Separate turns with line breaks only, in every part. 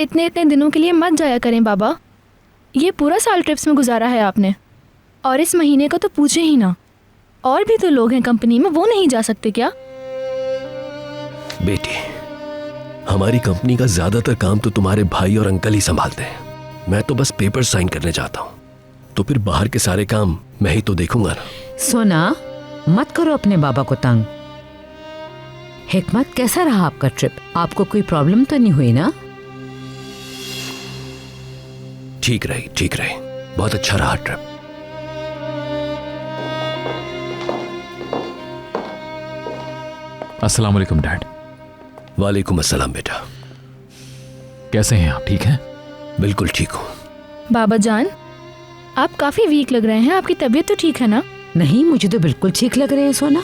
इतने इतने दिनों के लिए मत जाया करें बाबा। ये पूरा साल ट्रिप्स में गुजारा है आपने, और इस महीने का तो पूछे ही ना। और भी तो लोग हैं कंपनी में, वो नहीं जा सकते क्या?
बेटी, हमारी कंपनी का ज्यादातर काम तो तुम्हारे भाई और अंकल ही संभालते हैं। मैं तो बस पेपर साइन करने जाता हूँ, तो फिर बाहर के सारे काम मैं ही तो देखूंगा ना।
सोना, मत करो अपने बाबा को तंग। हिकमत, कैसा रहा आपका ट्रिप? आपको कोई प्रॉब्लम तो नहीं हुई ना?
ठीक रही, बहुत अच्छा रहा ट्रिप।
अस्सलाम वालेकुम डैड।
वालेकुम अस्सलाम बेटा।
कैसे हैं आप? ठीक हैं?
बिल्कुल ठीक हूँ।
बाबा जान, आप काफी वीक लग रहे हैं, आपकी तबीयत तो ठीक है ना?
नहीं, मुझे तो बिल्कुल ठीक लग रहे हैं सोना।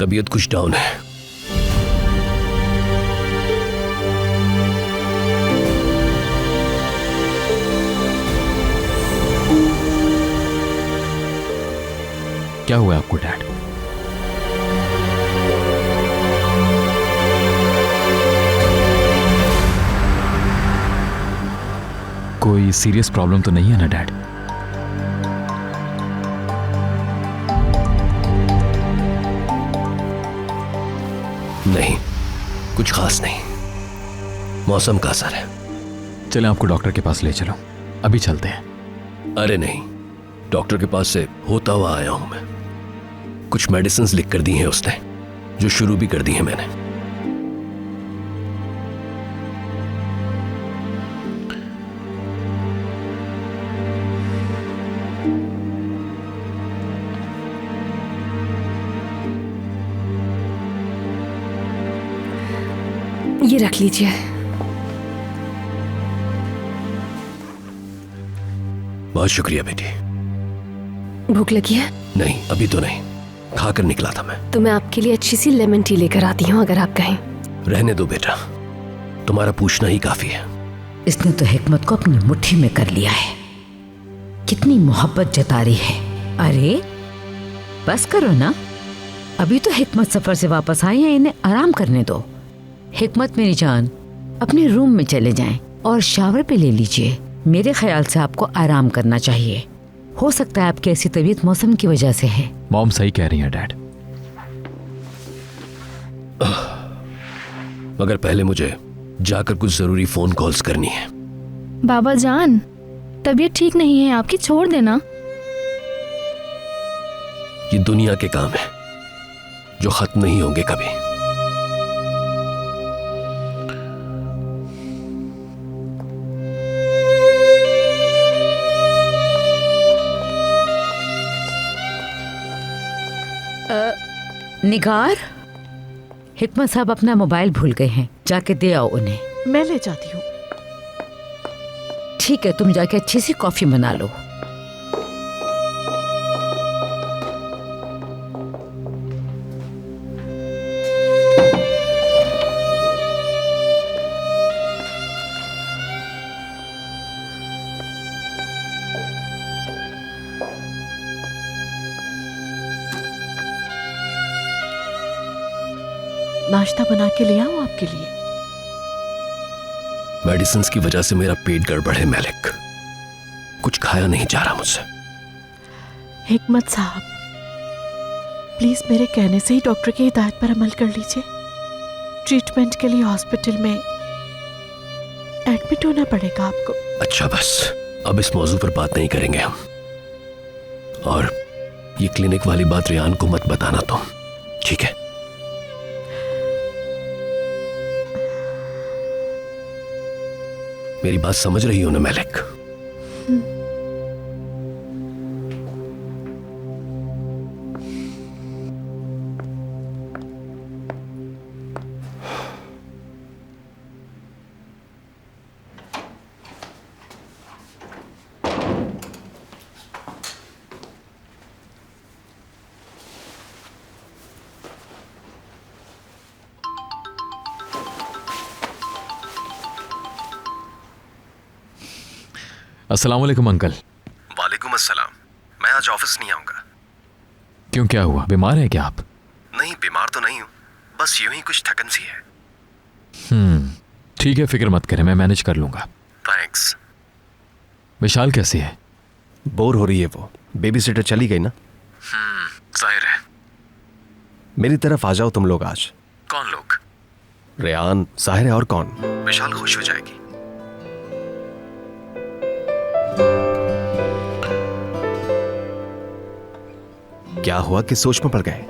तबीयत कुछ डाउन है।
क्या हुआ आपको डैड? कोई सीरियस प्रॉब्लम तो नहीं है ना डैड?
नहीं, कुछ खास नहीं, मौसम का असर है।
चलें आपको डॉक्टर के पास ले चलो, अभी चलते हैं।
अरे नहीं, डॉक्टर के पास से होता हुआ आया हूं मैं। कुछ मेडिसिन्स लिख कर दी हैं उसने, जो शुरू भी कर दी हैं मैंने।
ये रख लीजिए।
बहुत शुक्रिया बेटी।
भूख लगी है?
नहीं, अभी तो नहीं, खाकर निकला था मैं।
तो मैं आपके लिए अच्छी सी लेमन टी लेकर आती हूँ, अगर आप कहें।
रहने दो बेटा, तुम्हारा पूछना ही काफी है।
इसने तो हिकमत को अपनी मुट्ठी में कर लिया है। कितनी मोहब्बत जता रही है। अरे बस करो ना, अभी तो हिकमत सफर से वापस आई है, इन्हें आराम करने दो। हिकमत मेरी जान, अपने रूम में चले जाएं और शावर पे ले लीजिए। मेरे ख्याल से आपको आराम करना चाहिए। हो सकता है आपकी ऐसी तबीयत मौसम की वजह से है।
मॉम सही कह रही हैं डैड।
मगर पहले मुझे जाकर कुछ जरूरी फोन कॉल्स करनी है।
बाबा जान, तबीयत ठीक नहीं है आपकी, छोड़ देना।
ये दुनिया के काम है जो खत्म नहीं होंगे कभी।
निगार, हिकमत साहब अपना मोबाइल भूल गए हैं, जाके दे आओ उन्हें।
मैं ले जाती हूँ।
ठीक है, तुम जाके अच्छी सी कॉफी बना लो।
नाश्ता बना के ले आऊं आपके लिए?
मेडिसिन की वजह से मेरा पेट गड़बड़ है मैलिक, कुछ खाया नहीं जा रहा मुझसे।
हिकमत साहब, प्लीज मेरे कहने से ही डॉक्टर की हिदायत पर अमल कर लीजिए। ट्रीटमेंट के लिए हॉस्पिटल में एडमिट होना पड़ेगा आपको।
अच्छा बस, अब इस मौजू पर बात नहीं करेंगे हम। और ये क्लिनिक वाली बात रियान को मत बताना तुम, ठीक है? मेरी बात समझ रही हो ना मैलिक?
अस्सलाम वालेकुम अंकल।
वालेकुम अस्सलाम। मैं आज ऑफिस नहीं आऊंगा।
क्यों, क्या हुआ? बीमार है क्या आप?
नहीं, बीमार तो नहीं हूं, बस यूं ही कुछ थकन सी है।
ठीक है, फिक्र मत करें, मैं मैनेज कर लूंगा।
थैंक्स।
विशाल कैसी है?
बोर हो रही है वो, बेबी सिटर चली गई ना।
जाहिर है।
मेरी तरफ आ जाओ तुम लोग आज।
कौन लोग?
रेयान, साहिर है और कौन।
विशाल खुश हो जाएगी।
क्या हुआ कि सोच में पड़ गए?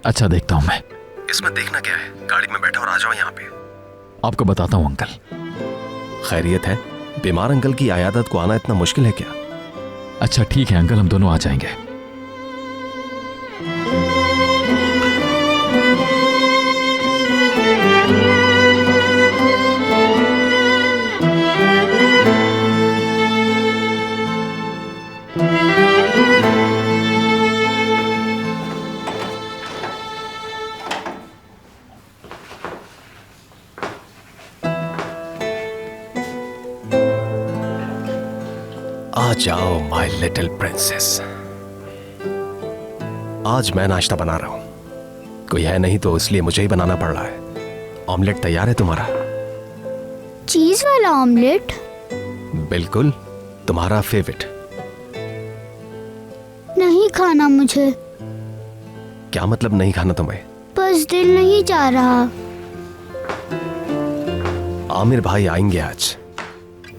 अच्छा, देखता हूं मैं।
इसमें देखना क्या है, गाड़ी में बैठा और आ जाओ यहाँ पे।
आपको बताता हूं अंकल।
खैरियत है? बीमार अंकल की आयादत को आना इतना मुश्किल है क्या?
अच्छा ठीक है अंकल, हम दोनों आ जाएंगे।
आ जाओ माय लिटिल प्रिंसेस। आज मैं नाश्ता बना रहा हूं, कोई है नहीं तो इसलिए मुझे ही बनाना पड़ रहा है। ऑमलेट तैयार है तुम्हारा?
चीज वाला ऑमलेट?
बिल्कुल, तुम्हारा फेवरेट।
नहीं खाना मुझे।
क्या मतलब नहीं खाना तुम्हें?
बस दिल नहीं चाह रहा।
आमिर भाई आएंगे आज।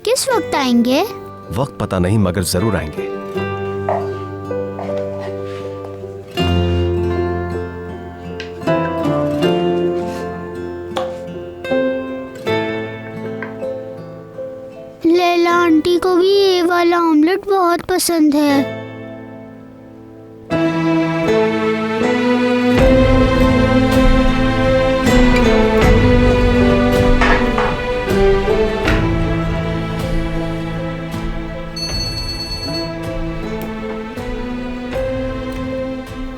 किस वक्त आएंगे?
वक्त पता नहीं मगर जरूर आएंगे।
लैला आंटी को भी ये वाला ऑमलेट बहुत पसंद है।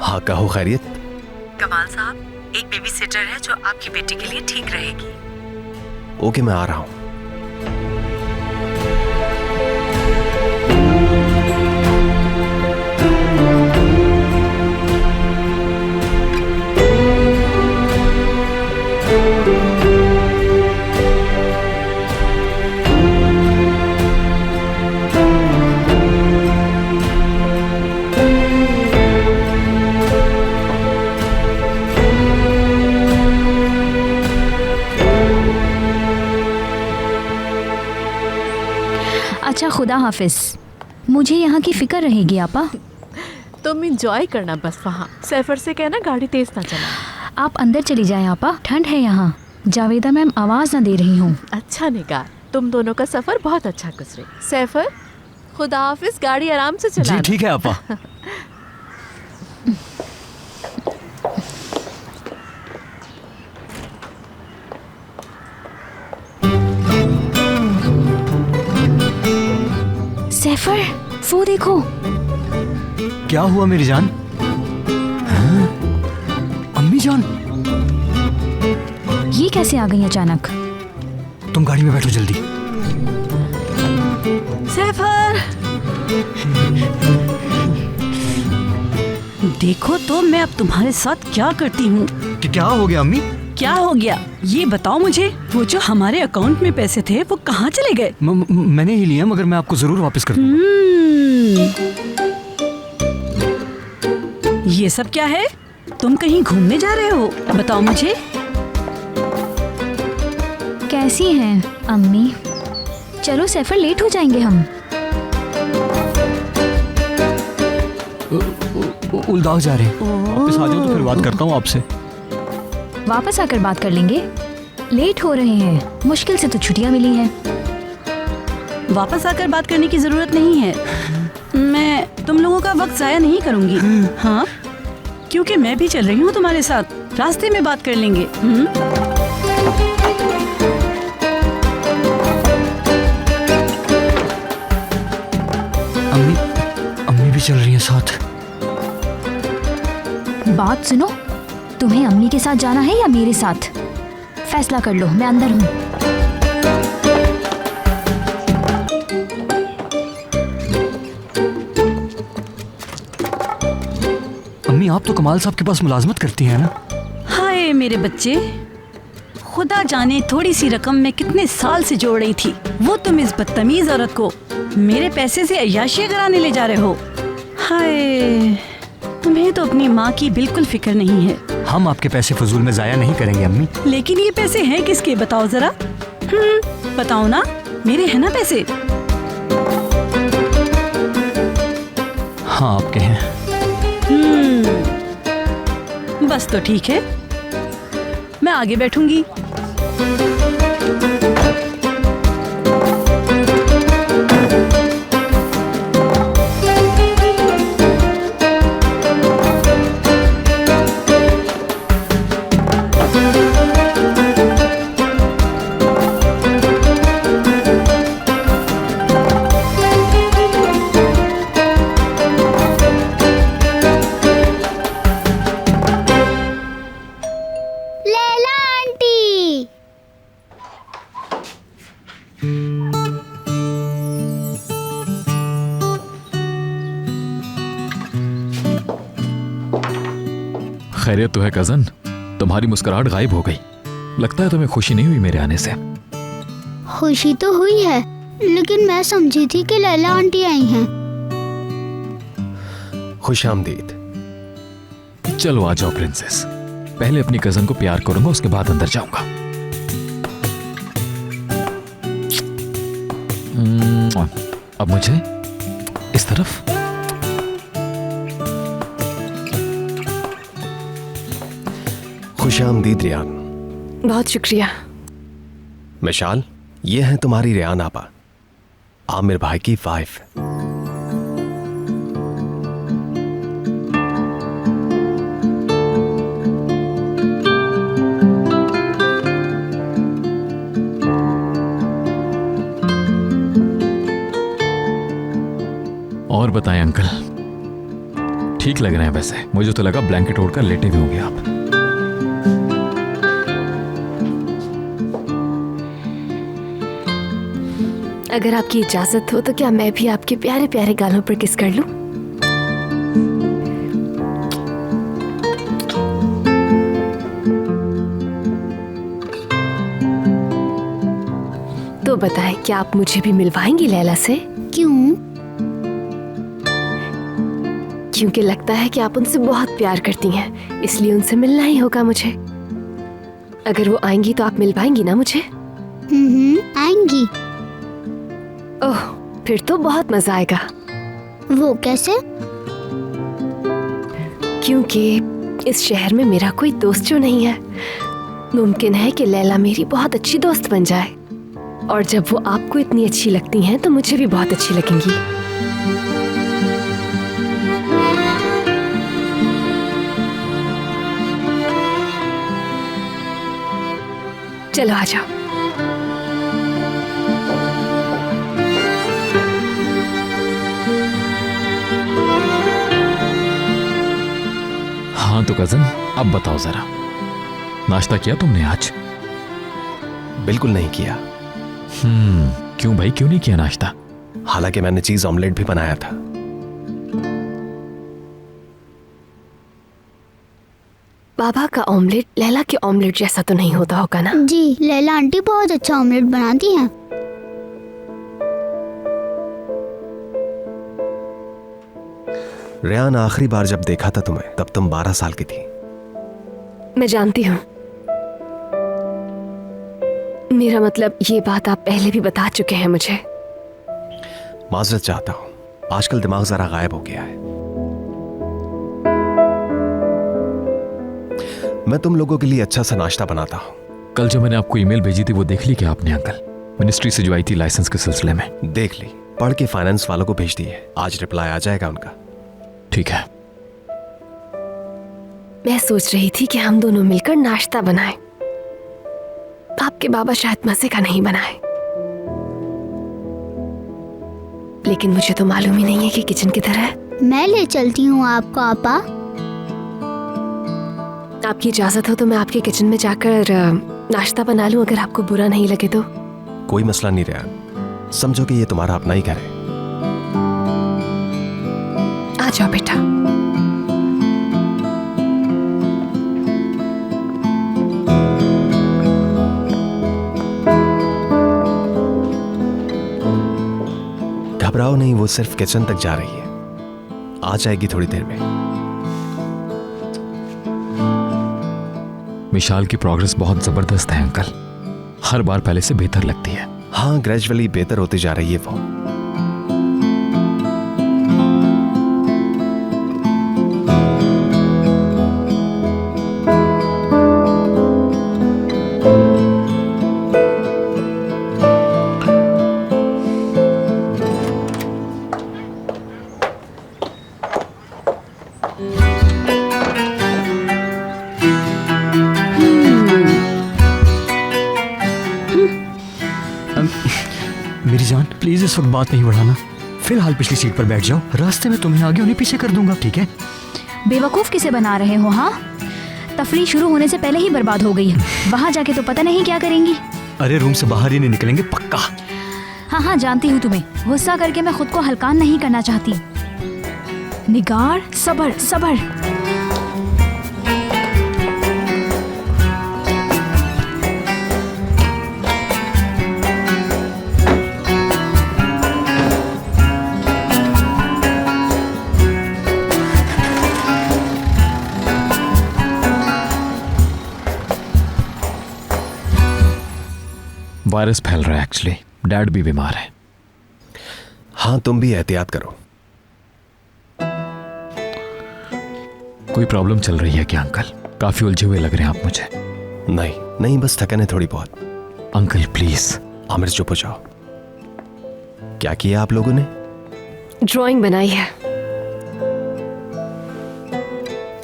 हाँ कहो, खैरियत?
कमाल साहब, एक बेबी सिटर है जो आपकी बेटी के लिए ठीक रहेगी।
ओके, मैं आ रहा हूं।
अच्छा, खुदा हाफिज। मुझे यहाँ की फिक्र रहेगी आपा।
तुम इंजॉय करना बस वहाँ। सैफर से कहना गाड़ी तेज ना चला।
आप अंदर चली जाएं आपा, ठंड है यहाँ। जावेदा मैम आवाज़ ना दे रही हूँ।
अच्छा निगार, तुम दोनों का सफर बहुत अच्छा गुजरे। सैफर, खुदा हाफिज, गाड़ी आराम से चलाना।
जी ठीक है आपा।
सैफर, वो देखो।
क्या हुआ मेरी जान? हाँ? अम्मी जान,
ये कैसे आ गई अचानक?
तुम गाड़ी में बैठो जल्दी।
सैफर,
देखो तो मैं अब तुम्हारे साथ क्या करती हूँ।
क्या हो गया अम्मी?
क्या हो गया ये बताओ मुझे। वो जो हमारे अकाउंट में पैसे थे वो कहाँ चले गए?
मैंने ही लिए, मगर मैं आपको जरूर वापस कर दूंगा।
ये सब क्या है? तुम कहीं घूमने जा रहे हो? बताओ मुझे।
कैसी हैं अम्मी? चलो सैफर, लेट हो जाएंगे हम।
उलदाग जा रहे हैं। वापस आ जाओ तो फिर बात करता हूँ आपसे।
वापस आकर बात कर लेंगे। लेट हो रहे हैं, मुश्किल से तो छुट्टियां मिली हैं।
वापस आकर बात करने की जरूरत नहीं है। मैं तुम लोगों का वक्त जाया नहीं करूंगी। हाँ, क्योंकि मैं भी चल रही हूँ तुम्हारे साथ। रास्ते में बात कर लेंगे।
अम्मी भी चल रही हैं साथ।
बात सुनो, तुम्हें अम्मी के साथ जाना है या मेरे साथ? फैसला कर लो, मैं अंदर हूँ।
अम्मी, आप तो कमाल साहब के पास मुलाजमत करती हैं ना?
हाय मेरे बच्चे, खुदा जाने थोड़ी सी रकम मैं कितने साल से जोड़ रही थी, वो तुम इस बदतमीज औरत को मेरे पैसे से अय्याशियां कराने ले जा रहे हो। हाय, तुम्हें तो अपनी माँ की बिल्कुल फिक्र नहीं है।
हम आपके पैसे फजूल में जाया नहीं करेंगे अम्मी।
लेकिन ये पैसे हैं किसके, बताओ जरा। बताओ ना, मेरे हैं ना पैसे?
हाँ, आपके हैं।
बस तो ठीक है, मैं आगे बैठूंगी।
लैला आंटी।
खैरियत तो है कजन? तुम्हारी मुस्कुराहट गायब हो गई। लगता है तुम्हें खुशी नहीं हुई मेरे आने से।
खुशी तो हुई है, लेकिन मैं समझी थी कि लैला आंटी आई हैं।
खुशामदीद।
चलो आ जाओ प्रिंसेस। पहले अपनी कजन को प्यार करूंगा, उसके बाद अंदर जाऊंगा। अब मुझे इस तरफ।
खुशामदीद रियान।
बहुत शुक्रिया।
मिशाल, ये है तुम्हारी रियान आपा, आमिर भाई की वाइफ।
और बताएं अंकल, ठीक लग रहे हैं वैसे। मुझे तो लगा ब्लैंकेट ओढ़कर लेटे हुए होंगे आप।
अगर आपकी इजाजत हो तो क्या मैं भी आपके प्यारे प्यारे गालों पर किस कर लूं? तो बताएं, क्या आप मुझे भी मिलवाएंगी लैला से?
क्यों?
क्योंकि लगता है कि आप उनसे बहुत प्यार करती हैं, इसलिए उनसे मिलना ही होगा मुझे। अगर वो आएंगी तो आप मिलवाएंगी ना मुझे?
आएंगी।
ओह, फिर तो बहुत मजा आएगा।
वो कैसे?
क्योंकि इस शहर में मेरा कोई दोस्त जो नहीं है, मुमकिन है कि लैला मेरी बहुत अच्छी दोस्त बन जाए, और जब वो आपको इतनी अच्छी लगती हैं तो मुझे भी बहुत अच्छी लगेंगी। चलो आ जाओ।
हाँ तो कजन, अब बताओ जरा, नाश्ता किया तुमने आज?
बिल्कुल नहीं किया।
क्यों भाई, क्यों नहीं किया नाश्ता?
हालांकि मैंने चीज ऑमलेट भी बनाया था।
बाबा का ऑमलेट लैला के ऑमलेट जैसा तो नहीं होता होगा ना?
जी, लैला आंटी बहुत अच्छा ऑमलेट बनाती हैं।
रेहान, आखिरी बार जब देखा था तुम्हें तब तुम 12 साल की थी।
मैं जानती हूँ। मेरा मतलब ये बात आप पहले भी बता चुके हैं मुझे।
माजरत चाहता हूँ, आजकल दिमाग जरा गायब हो गया है। मैं तुम लोगों के लिए अच्छा सा नाश्ता बनाता हूँ।
कल जो मैंने आपको ईमेल भेजी थी वो देख ली क्या आपने अंकल? मिनिस्ट्री से जो आई थी लाइसेंस के सिलसिले में।
देख ली, पढ़ के फाइनेंस वालों को भेज दी है। आज रिप्लाई आ जाएगा उनका।
ठीक है।
मैं सोच रही थी कि हम दोनों मिलकर नाश्ता बनाएं। आपके बाबा शायद मजे का नहीं बनाए, लेकिन मुझे तो मालूम ही नहीं है कि किचन किधर है।
मैं ले चलती हूँ आपको आपा।
आपकी इजाजत हो तो मैं आपके किचन में जाकर नाश्ता बना लूं, अगर आपको बुरा नहीं लगे तो।
कोई मसला नहीं रेहान, समझो कि ये तुम्हारा अपना ही घर है।
आ जाओ बेटा।
घबराओ नहीं, वो सिर्फ किचन तक जा रही है, आ जाएगी थोड़ी देर में।
विशाल की प्रोग्रेस बहुत जबरदस्त है अंकल, हर बार पहले से बेहतर लगती है।
हाँ, ग्रेजुअली बेहतर होती जा रही है वो।
मेरी जान, प्लीज इस वक्त बात नहीं बढ़ाना। फिलहाल पिछली सीट पर बैठ जाओ, रास्ते में तुम्हें आगे उन्हें पीछे कर दूंगा, ठीक है?
बेवकूफ़ किसे बना रहे हो? हाँ, तफरी शुरू होने से पहले ही बर्बाद हो गई है। वहाँ जाके तो पता नहीं क्या करेंगी।
अरे रूम से बाहर ही नहीं निकलेंगे पक्का।
हाँ हाँ, जानती हूँ तुम्हें। गुस्सा करके मैं खुद को हल्का नहीं करना चाहती। निगार, सबर सबर।
वायरस फैल रहा है एक्चुअली, डैड भी बीमार है।
हाँ, तुम भी एहतियात करो।
कोई प्रॉब्लम चल रही है क्या अंकल? काफी उलझे हुए लग रहे हैं आप मुझे।
नहीं नहीं, बस थकन है थोड़ी बहुत।
Uncle please.
आमिर चुप हो जाओ। क्या किया आप लोगों ने?
ड्राइंग बनाई है।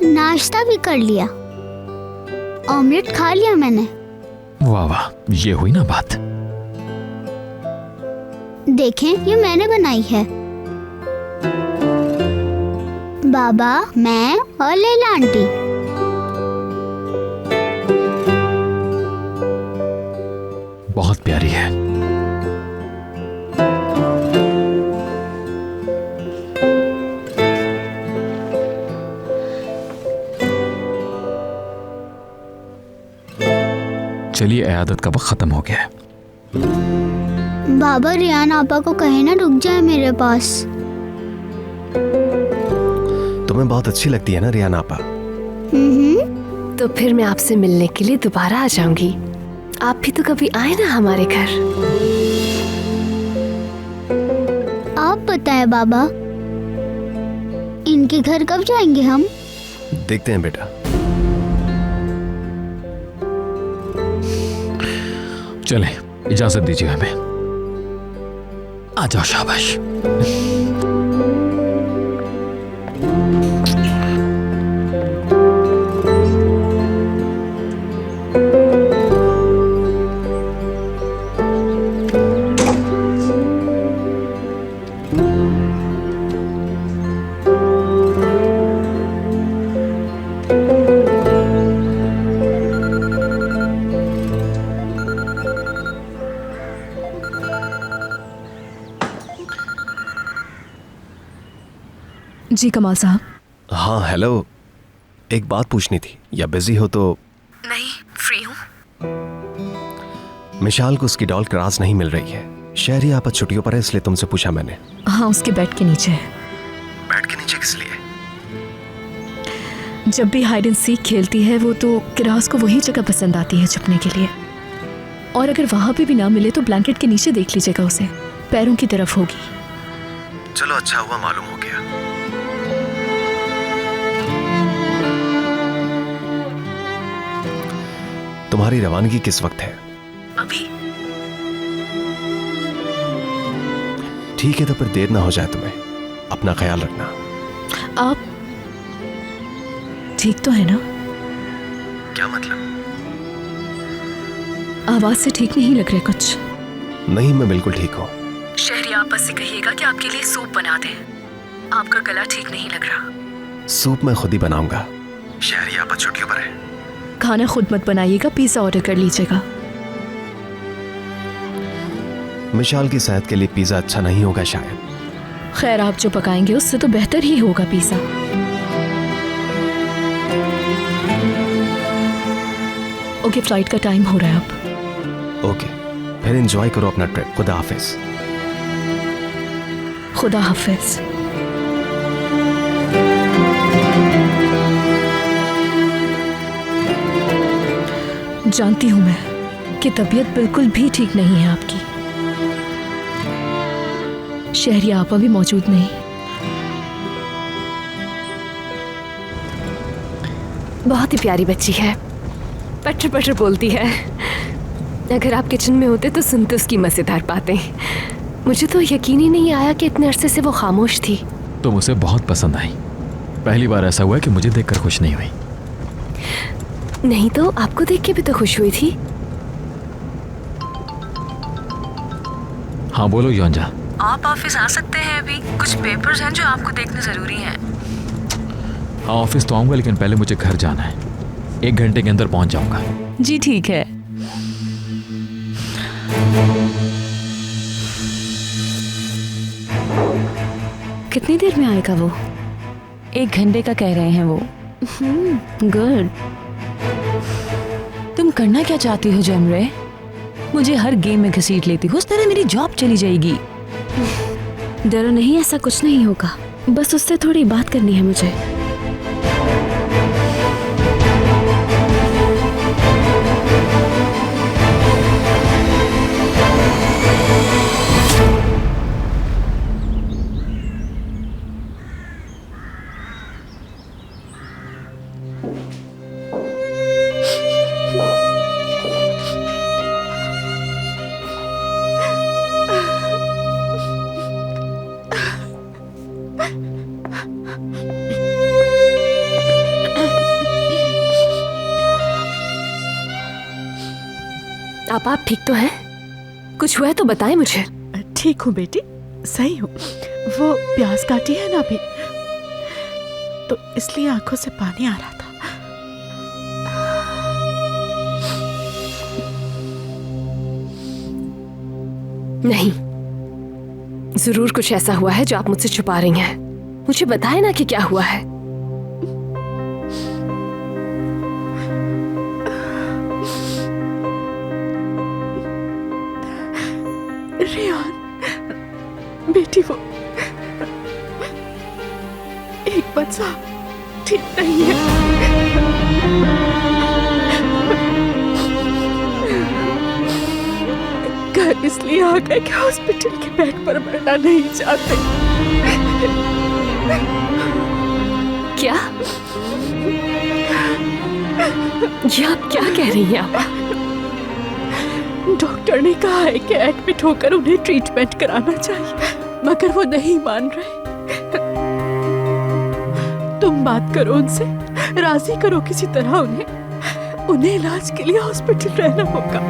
नाश्ता भी कर लिया, ऑमलेट खा लिया मैंने।
वाह वाह, ये हुई ना बात।
देखें, ये मैंने बनाई है। बाबा, मैं और लैला आंटी।
बहुत प्यारी है। चलिए, इयादत का वक्त खत्म हो गया है।
बाबा, रेहान आपा को कहे ना रुक जाए मेरे पास।
तुम्हें बहुत अच्छी लगती है ना रेहान आपा?
तो फिर मैं आपसे मिलने के लिए दोबारा आ जाऊंगी। आप भी तो कभी आए ना हमारे घर।
आप बताएं बाबा, इनके घर कब जाएंगे हम?
देखते हैं बेटा।
चलें, इजाजत दीजिए हमें। आ जाओ, शाबाश।
जी कमाल साहब।
हाँ हेलो, एक बात पूछनी थी, या बिजी हो तो?
नहीं, फ्री हूँ।
मिशाल को उसकी डॉल क्रास नहीं मिल रही है। शहरी आपस छुट्टियों पर है, इसलिए तुमसे पूछा मैंने।
हाँ, उसके बेड के नीचे है।
बेड के नीचे किस लिए?
जब भी हाइड एंड सीक खेलती है वो तो किरास को वही जगह पसंद आती है छुपने के लिए। और अगर वहां पे भी ना मिले तो ब्लैंकेट के नीचे देख लीजिएगा उसे, पैरों की तरफ होगी।
चलो अच्छा हुआ मालूम हो गया। तुम्हारी रवानगी किस वक्त है?
अभी।
ठीक है, तो फिर देर ना हो जाए तुम्हें। अपना ख्याल रखना।
आप ठीक तो है ना?
क्या मतलब?
आवाज से ठीक नहीं लग रहा कुछ।
नहीं, मैं बिल्कुल ठीक हूँ।
शहरी आपस से कहिएगा कि आपके लिए सूप बना दे। आपका गला ठीक नहीं लग रहा।
सूप मैं खुद ही बनाऊंगा। शहरी आपस छुट्टियों पर है।
खाना खुद मत बनाइएगा, पिज्जा ऑर्डर कर लीजिएगा।
मिशाल की सेहत के लिए पिज्जा अच्छा नहीं होगा शायद।
खैर, आप जो पकाएंगे उससे तो बेहतर ही होगा पिज्जा। ओके, फ्लाइट का टाइम हो रहा है अब।
ओके, फिर एंजॉय करो अपना ट्रिप। खुदा हाफिज।
खुदा हाफिज। जानती हूं मैं कि तबीयत बिल्कुल भी ठीक नहीं है आपकी। शहरी आपा भी मौजूद नहीं।
बहुत ही प्यारी बच्ची है, पटर पटर बोलती है। अगर आप किचन में होते तो सुनते उसकी मजेदार बातें। मुझे तो यकीन ही नहीं आया कि इतने अरसे से वो खामोश थी।
तुम उसे बहुत पसंद आई। पहली बार ऐसा हुआ कि मुझे देखकर खुश नहीं हुई।
नहीं तो आपको देख के भी तो खुश हुई थी।
हाँ बोलो योंजा।
आप ऑफिस आ सकते हैं अभी। कुछ पेपर्स हैं जो आपको देखने जरूरी हैं।
हाँ ऑफिस तो आऊंगा, लेकिन पहले मुझे घर जाना है। 1 घंटे के अंदर पहुंच जाऊंगा।
जी ठीक है।
कितनी देर में आएगा वो?
1 घंटे का कह रहे हैं वो।
गुड।
तुम करना क्या चाहती हो जमरे? मुझे हर गेम में घसीट लेती हो, उस तरह मेरी जॉब चली जाएगी।
डरो नहीं, ऐसा कुछ नहीं होगा। बस उससे थोड़ी बात करनी है मुझे। आप ठीक तो हैं? कुछ हुआ है तो बताएं मुझे।
ठीक हूँ बेटी, सही हूँ। वो प्याज काटी है ना अभी, तो इसलिए आंखों से पानी आ रहा था।
नहीं, जरूर कुछ ऐसा हुआ है जो आप मुझसे छुपा रही हैं। मुझे बताएं ना कि क्या हुआ है।
रेहान बेटी, वो एक बच्चा ठीक नहीं है। घर इसलिए आ गए कि हॉस्पिटल के बेड पर मरना नहीं चाहते।
क्या? ये आप क्या कह रही हैं आप?
डॉक्टर ने कहा है कि एडमिट होकर उन्हें ट्रीटमेंट कराना चाहिए, मगर वो नहीं मान रहे। तुम बात करो उनसे, राजी करो किसी तरह उन्हें इलाज के लिए हॉस्पिटल रहना होगा।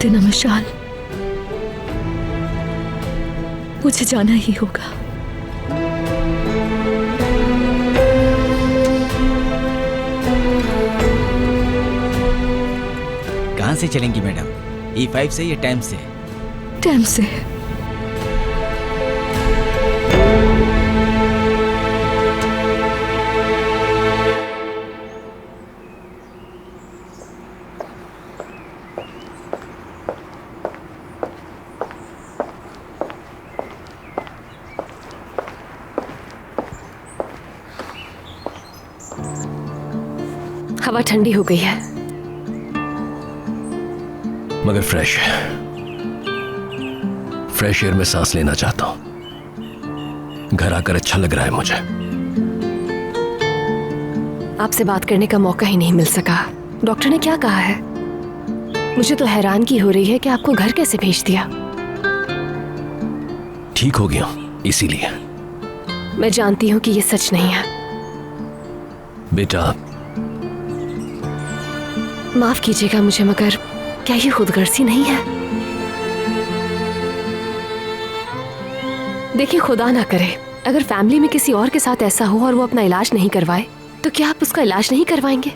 देना मशाल, मुझे जाना ही होगा।
कहाँ से चलेंगी मैडम? E5 से या टैम से?
टैम से।
हवा ठंडी हो गई है
मगर फ्रेश एयर में सांस लेना चाहता हूं। घर आकर अच्छा लग रहा है मुझे।
आपसे बात करने का मौका ही नहीं मिल सका। डॉक्टर ने क्या कहा है? मुझे तो हैरानगी हो रही है कि आपको घर कैसे भेज दिया।
ठीक हो गया इसीलिए।
मैं जानती हूँ कि ये सच नहीं है।
बेटा
माफ कीजिएगा मुझे, मगर क्या ये खुदगर्जी नहीं है? देखिए, खुदा ना करे अगर फैमिली में किसी और के साथ ऐसा हो और वो अपना इलाज नहीं करवाए, तो क्या आप उसका इलाज नहीं करवाएंगे?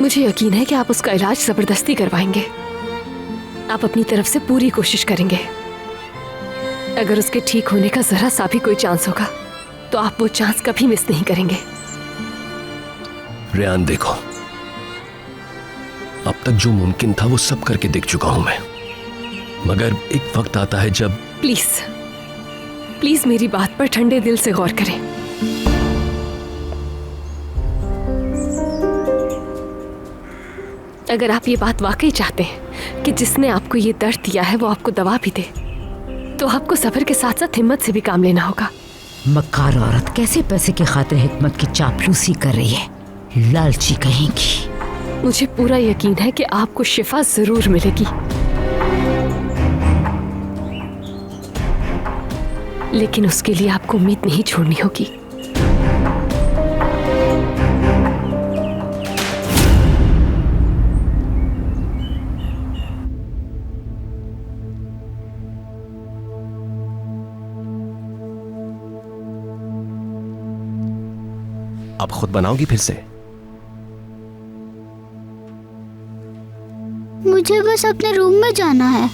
मुझे यकीन है कि आप उसका इलाज जबरदस्ती करवाएंगे। आप अपनी तरफ से पूरी कोशिश करेंगे। अगर उसके ठीक होने का जरा सा भी कोई चांस होगा तो आप वो चांस कभी मिस नहीं करेंगे।
रेहान देखो, अब तक जो मुमकिन था वो सब करके देख चुका हूं मैं, मगर एक वक्त आता है जब प्लीज
मेरी बात पर ठंडे दिल से गौर करें। अगर आप ये बात वाकई चाहते हैं कि जिसने आपको ये दर्द दिया है वो आपको दवा भी दे, तो आपको सब्र के साथ साथ हिम्मत से भी काम लेना होगा।
मक्कार औरत कैसे पैसे की खातिर हिकमत की चापलूसी कर रही है, लालची कहेंगी।
मुझे पूरा यकीन है कि आपको शिफा जरूर मिलेगी, लेकिन उसके लिए आपको उम्मीद नहीं छोड़नी होगी।
अब खुद बनाओगी फिर से?
मुझे बस अपने रूम में जाना है।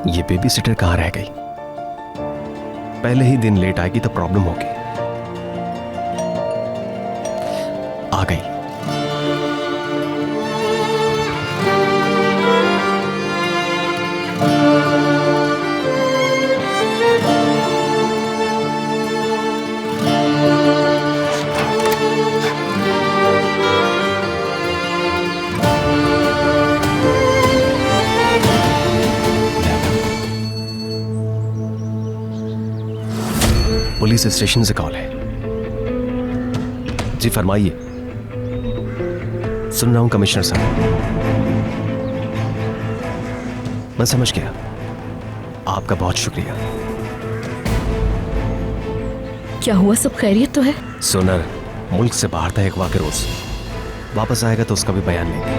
ये बेबी सिटर कहाँ रह गई? पहले ही दिन लेट आएगी तो प्रॉब्लम होगी। आ गई। पुलिस स्टेशन से कॉल है। जी फरमाइए। सुन रहा हूं कमिश्नर साहब। मैं समझ गया, आपका बहुत शुक्रिया।
क्या हुआ, सब खैरियत तो है?
सोनर मुल्क से बाहर था एक वाक़ रोज, वापस आएगा तो उसका भी बयान लेंगे।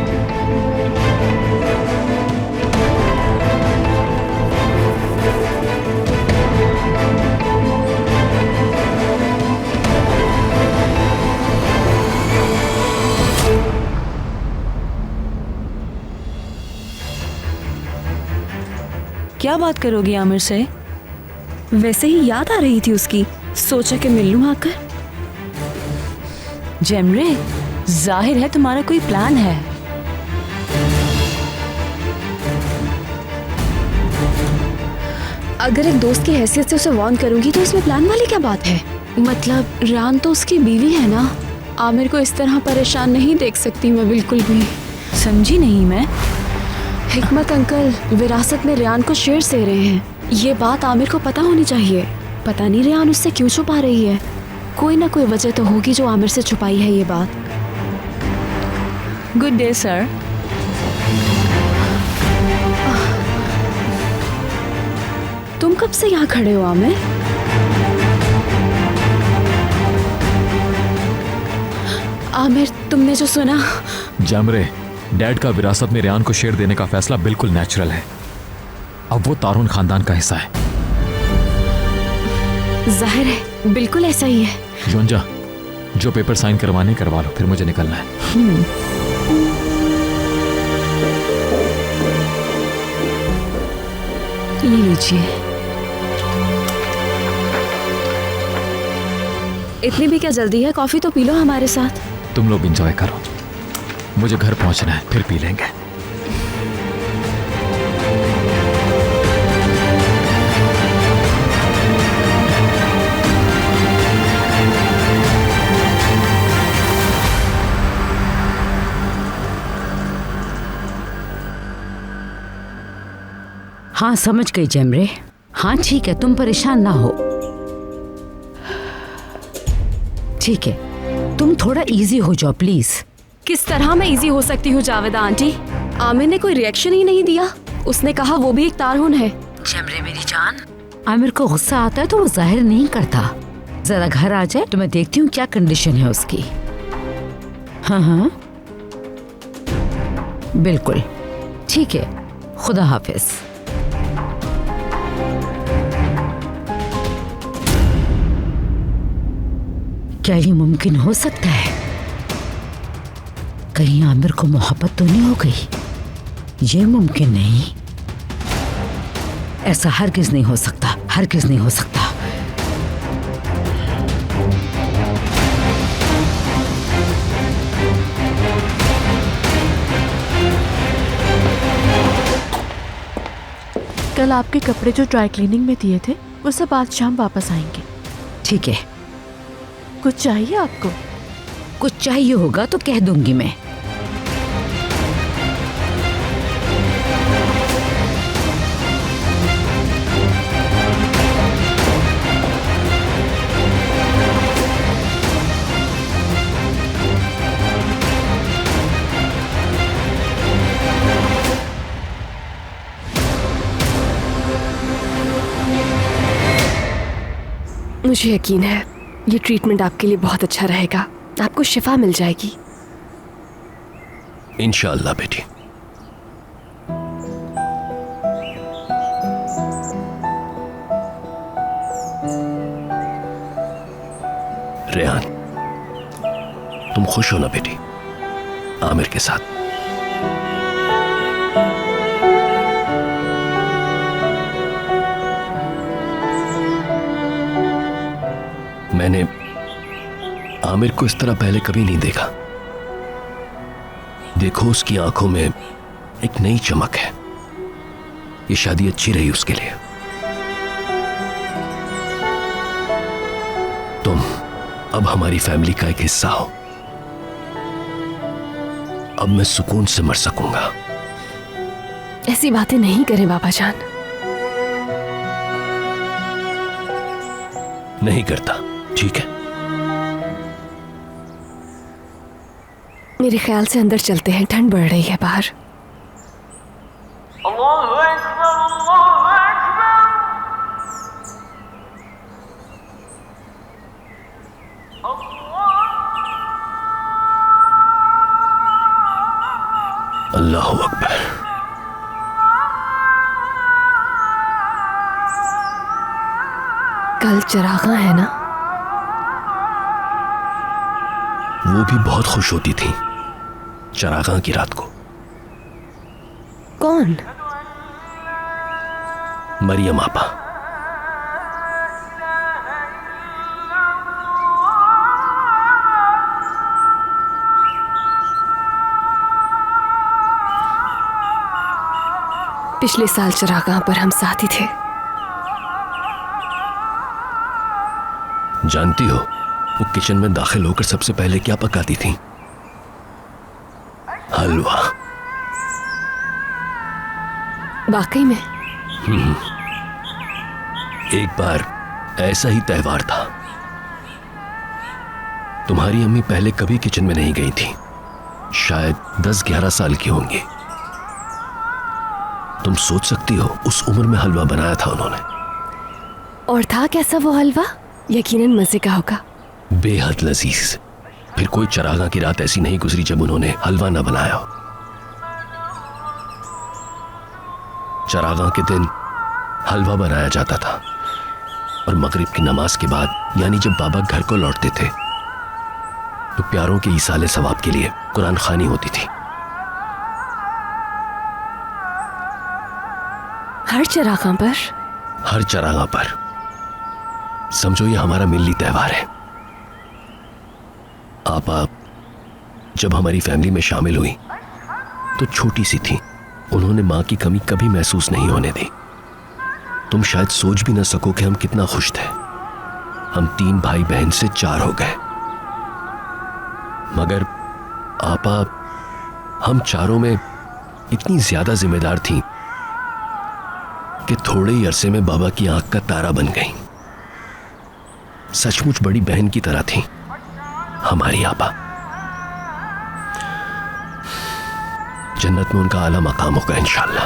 क्या बात करोगी आमिर से? वैसे ही याद आ रही थी उसकी, सोचा कि मिल लूं आकर। जेमरे, जाहिर है तुम्हारा कोई प्लान है।
अगर एक दोस्त की हैसियत से उसे वार्न करूंगी तो इसमें प्लान वाली क्या बात है?
मतलब रेहान तो उसकी बीवी है ना, आमिर को इस तरह परेशान नहीं देख सकती मैं बिल्कुल भी।
समझी नहीं मैं।
हिकमत अंकल विरासत में रेहान को शेयर्स दे रहे हैं। ये बात आमिर को पता होनी चाहिए। पता नहीं रेहान उससे क्यों छुपा रही है। कोई ना कोई वजह तो होगी जो आमिर से छुपाई है ये बात।
Good day sir. तुम कब से यहाँ खड़े हो आमिर? आमिर, तुमने जो सुना?
जामरे, डैड का विरासत में रेहान को शेयर देने का फैसला बिल्कुल नेचुरल है। अब वो तारून खानदान का हिस्सा है।
जाहिर है, बिल्कुल ऐसा ही है।
योंजा, जो पेपर साइन करवाने करवा लो, फिर मुझे निकलना है।
ले लीजिए। इतनी भी क्या जल्दी है? कॉफी तो पी लो हमारे साथ।
तुम लोग एंजॉय करो, मुझे घर पहुंचना है, फिर पी लेंगे।
हाँ समझ गई जैमरे। हाँ ठीक है, तुम परेशान ना हो। ठीक है, तुम थोड़ा इजी हो जाओ प्लीज।
किस तरह मैं इजी हो सकती हूँ जावेदा आंटी? आमिर ने कोई रिएक्शन ही नहीं दिया। उसने कहा वो भी एक तारहुन है।
जैमरे मेरी जान, आमिर को गुस्सा आता है तो वो जाहिर नहीं करता। जरा घर आ जाए तो मैं देखती हूँ क्या कंडीशन है उसकी। हाँ हाँ बिल्कुल ठीक है, खुदा हाफिज। क्या ये मुमकिन हो सकता है? कहीं आमिर को मोहब्बत तो नहीं हो गई? ये मुमकिन नहीं, ऐसा हरगिज नहीं हो सकता, हरगिज नहीं हो सकता।
कल आपके कपड़े जो ड्राई क्लीनिंग में दिए थे वो सब आज शाम वापस आएंगे।
ठीक है।
कुछ चाहिए आपको?
कुछ चाहिए होगा तो कह दूंगी मैं।
मुझे यकीन है ये ट्रीटमेंट आपके लिए बहुत अच्छा रहेगा। आपको शिफा मिल जाएगी।
इंशाअल्लाह बेटी। रेहान, तुम खुश हो ना बेटी आमिर के साथ? मैंने आमिर को इस तरह पहले कभी नहीं देखा। देखो उसकी आंखों में एक नई चमक है। ये शादी अच्छी रही उसके लिए। तुम अब हमारी फैमिली का एक हिस्सा हो। अब मैं सुकून से मर सकूंगा।
ऐसी बातें नहीं करें बाबा जान।
नहीं करता, ठीक है?
मेरे ख्याल से अंदर चलते हैं, ठंड बढ़ रही है बाहर।
अल्लाहु अकबर।
कल चरागा है ना?
वो भी बहुत खुश होती थी चरागां की रात को।
कौन?
मरियम आपा।
पिछले साल चरागां पर हम साथ ही थे।
जानती हो वो किचन में दाखिल होकर सबसे पहले क्या पकाती थी? हलवा।
वाकई में?
एक बार ऐसा ही त्योहार था। तुम्हारी अम्मी पहले कभी किचन में नहीं गई थी। शायद 10-11 साल की होंगी। तुम सोच सकती हो उस उम्र में हलवा बनाया था उन्होंने।
और था कैसा वो हलवा? यकीनन मजे का होगा।
बेहद लजीज। फिर कोई चरागा की रात ऐसी नहीं गुजरी जब उन्होंने हलवा ना बनाया हो। चरागा के दिन हलवा बनाया जाता था और मगरिब की नमाज के बाद यानी जब बाबा घर को लौटते थे तो प्यारों के ईसाले सवाब के लिए कुरान खानी होती थी।
हर चरागा पर?
हर चरागा पर। समझो ये हमारा मिल्ली त्योहार है। आप जब हमारी फैमिली में शामिल हुई तो छोटी सी थी। उन्होंने मां की कमी कभी महसूस नहीं होने दी। तुम शायद सोच भी ना सको कि हम कितना खुश थे। हम 3 भाई बहन से 4 हो गए। मगर आपा हम चारों में इतनी ज्यादा जिम्मेदार थी कि थोड़े ही अरसे में बाबा की आंख का तारा बन गई। सचमुच बड़ी बहन की तरह थी हमारी आपा। जन्नत में उनका आला मकाम होगा इंशाल्लाह।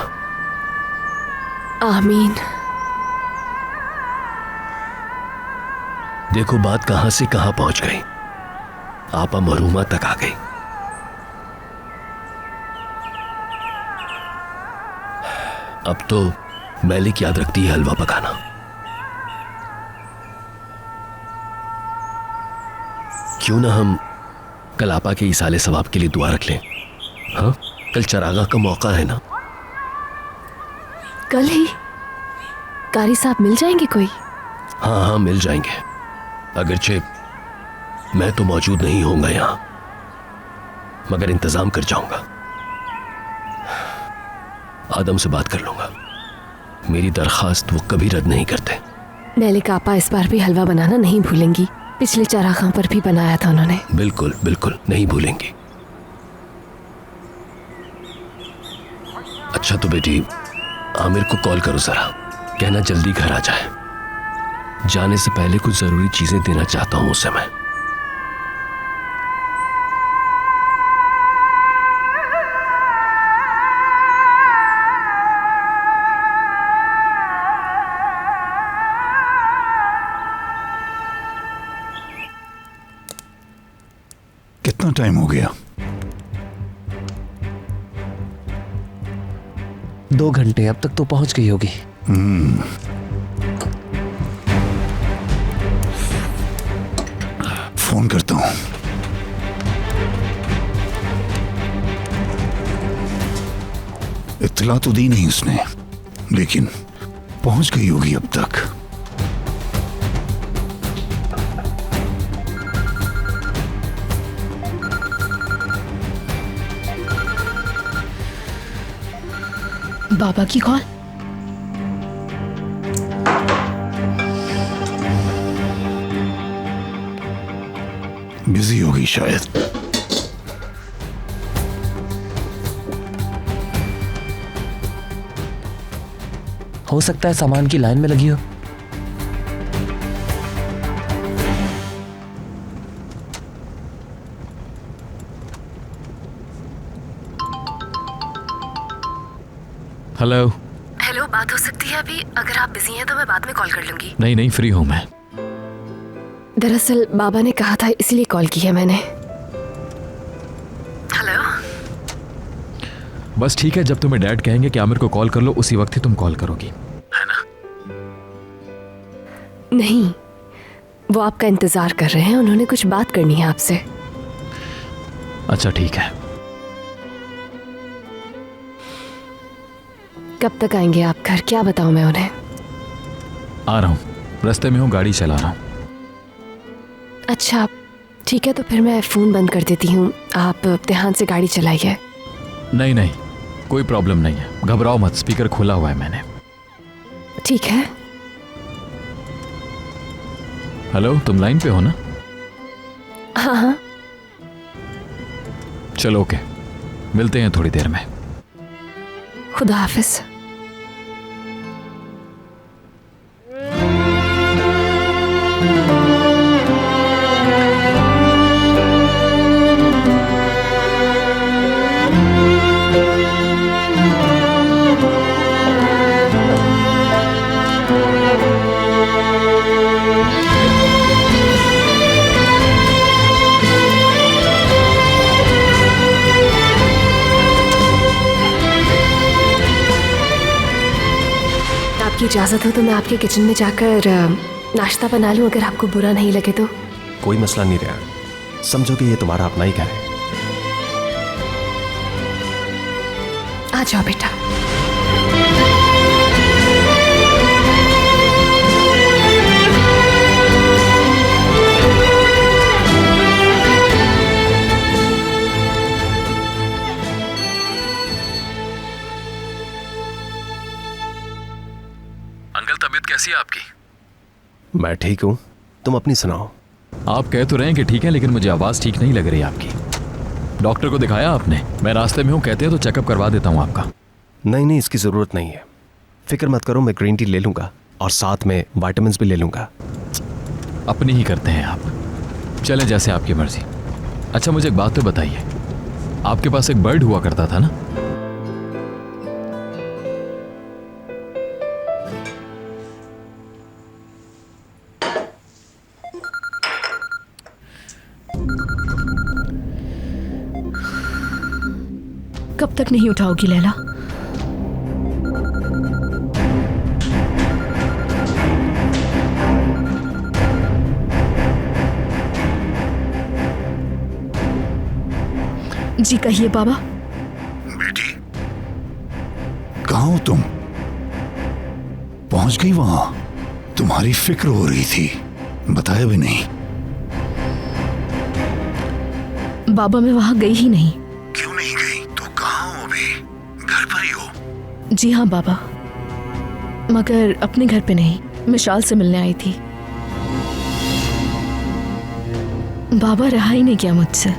आमीन।
देखो बात कहां से कहां पहुंच गई। आपा मरूमा तक आ गई। अब तो मैलिक याद रखती है हलवा पकाना। क्यों ना हम कल आपा के इसाले सवाब के लिए दुआ रख लें। हाँ, कल चरागा का मौका है ना।
कल ही? कारी साहब मिल जाएंगे कोई?
हाँ हाँ मिल जाएंगे। अगरचे मैं तो मौजूद नहीं होऊंगा यहां, मगर इंतजाम कर जाऊंगा। आदम से बात कर लूंगा। मेरी दरखास्त वो कभी रद्द नहीं करते।
मैलिक आपा इस बार भी हलवा बनाना नहीं भूलेंगी। पिछले चरागा पर भी बनाया था उन्होंने।
बिल्कुल बिल्कुल नहीं भूलेंगी। अच्छा तो बेटी आमिर को कॉल करो जरा, कहना जल्दी घर आ जाए। जाने से पहले कुछ जरूरी चीजें देना चाहता हूं उसे मैं।
कितना टाइम हो गया?
2 घंटे। अब तक तो पहुंच गई होगी।
फोन करता हूं। इत्तला तो दी नहीं उसने, लेकिन पहुंच गई होगी अब तक।
बाबा की कॉल।
बिजी होगी शायद।
हो सकता है सामान की लाइन में लगी हो।
हेलो।
हेलो, बात हो सकती है अभी? अगर आप बिजी हैं तो मैं बाद में कॉल कर लूंगी।
नहीं नहीं फ्री हूं मैं।
दरअसल बाबा ने कहा था इसलिए कॉल की है मैंने। हेलो।
बस ठीक है, जब तुम्हें डैड कहेंगे कि आमिर को कॉल कर लो उसी वक्त ही तुम कॉल करोगी, है ना?
नहीं, वो आपका इंतजार कर रहे हैं। उन्होंने कुछ बात करनी है आपसे।
अच्छा ठीक है।
कब तक आएंगे आप घर? क्या बताऊं मैं उन्हें?
आ रहा हूँ, रास्ते में हूँ, गाड़ी चला रहा हूँ।
अच्छा ठीक है, तो फिर मैं फ़ोन बंद कर देती हूँ। आप ध्यान से गाड़ी चलाइए।
नहीं नहीं कोई प्रॉब्लम नहीं है, घबराओ मत, स्पीकर खोला हुआ है मैंने।
ठीक है।
हेलो, तुम लाइन पे हो ना?
हाँ हाँ।
चलो ओके, मिलते हैं थोड़ी देर में।
खुदा हाफिज। आपकी इजाज़त हो तो मैं आपके किचन में जाकर नाश्ता बना लूं, अगर आपको बुरा नहीं लगे तो।
कोई मसला नहीं रहा, समझो कि ये तुम्हारा अपना ही घर है।
आ जाओ बेटा।
अंकल तबीयत कैसी है आपकी?
मैं ठीक हूं, तुम अपनी सुनाओ।
आप कह तो रहे हैं कि ठीक है, लेकिन मुझे आवाज ठीक नहीं लग रही आपकी। डॉक्टर को दिखाया आपने? मैं रास्ते में हूं, कहते हैं तो चेकअप करवा देता हूं आपका।
नहीं, इसकी जरूरत नहीं है, फिक्र मत करो, मैं ग्रीन टी ले लूंगा और साथ में विटामिन्स भी ले लूंगा।
अपनी ही करते हैं आप, चलें जैसे आपकी मर्जी। अच्छा मुझे एक बात तो बताइए, आपके पास एक बर्ड हुआ करता था ना?
कब तक नहीं उठाओगी लैला? जी कहिए बाबा।
बेटी कहाँ हो तुम? पहुंच गई वहां? तुम्हारी फिक्र हो रही थी, बताया भी नहीं।
बाबा मैं वहां गई ही नहीं।
क्यों नहीं गई? तो कहाँ हो अभी? घर पर ही हो?
जी हाँ बाबा, मगर अपने घर पे नहीं, मिशाल से मिलने आई थी। बाबा रहा ही नहीं किया मुझसे।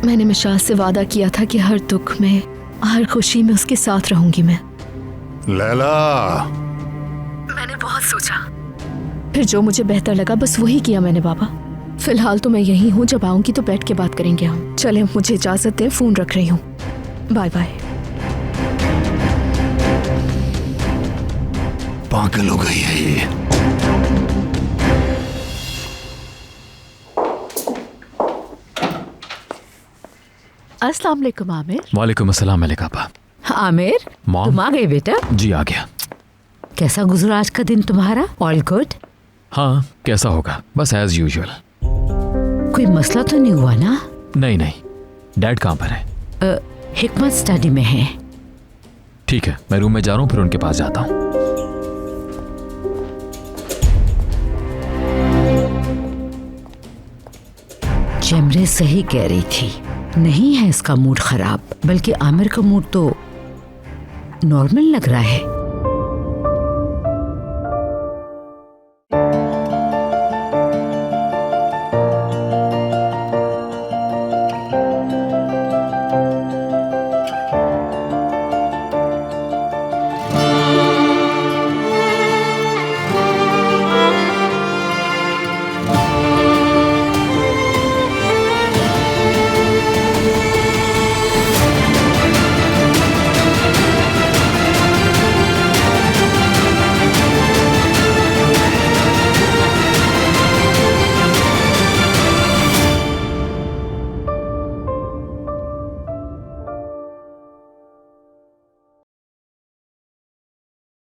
मैंने मिशाल से वादा किया था कि हर दुख में, हर खुशी में उसके साथ रहूंगी मैं।
लैला,
मैंने बहुत सोचा, फिर जो मुझे बेहतर लगा बस वही किया मैंने बाबा। फिलहाल तो मैं यही हूँ, जब आऊंगी तो बैठ के बात करेंगे हम। चले मुझे इजाजत दें, फोन रख रही हूँ। Bye bye.
पागल हो गई है ये।
अस्सलाम वालेकुम आमिर।
वालेकुम अस्सलाम मलिका।
आमिर,
मॉम?
तुम आ गए बेटा?
जी आ गया।
कैसा गुजरा आज का दिन तुम्हारा? All good?
हाँ कैसा होगा, बस एज यूजुअल।
कोई मसला तो नहीं हुआ ना?
नहीं नहीं। डैड कहाँ पर है?
हिकमत स्टडी में है।
ठीक है, मैं रूम में जा रहा हूँ, फिर उनके पास जाता हूँ।
जमरे सही कह रही थी, नहीं है इसका मूड खराब, बल्कि आमिर का मूड तो नॉर्मल लग रहा है।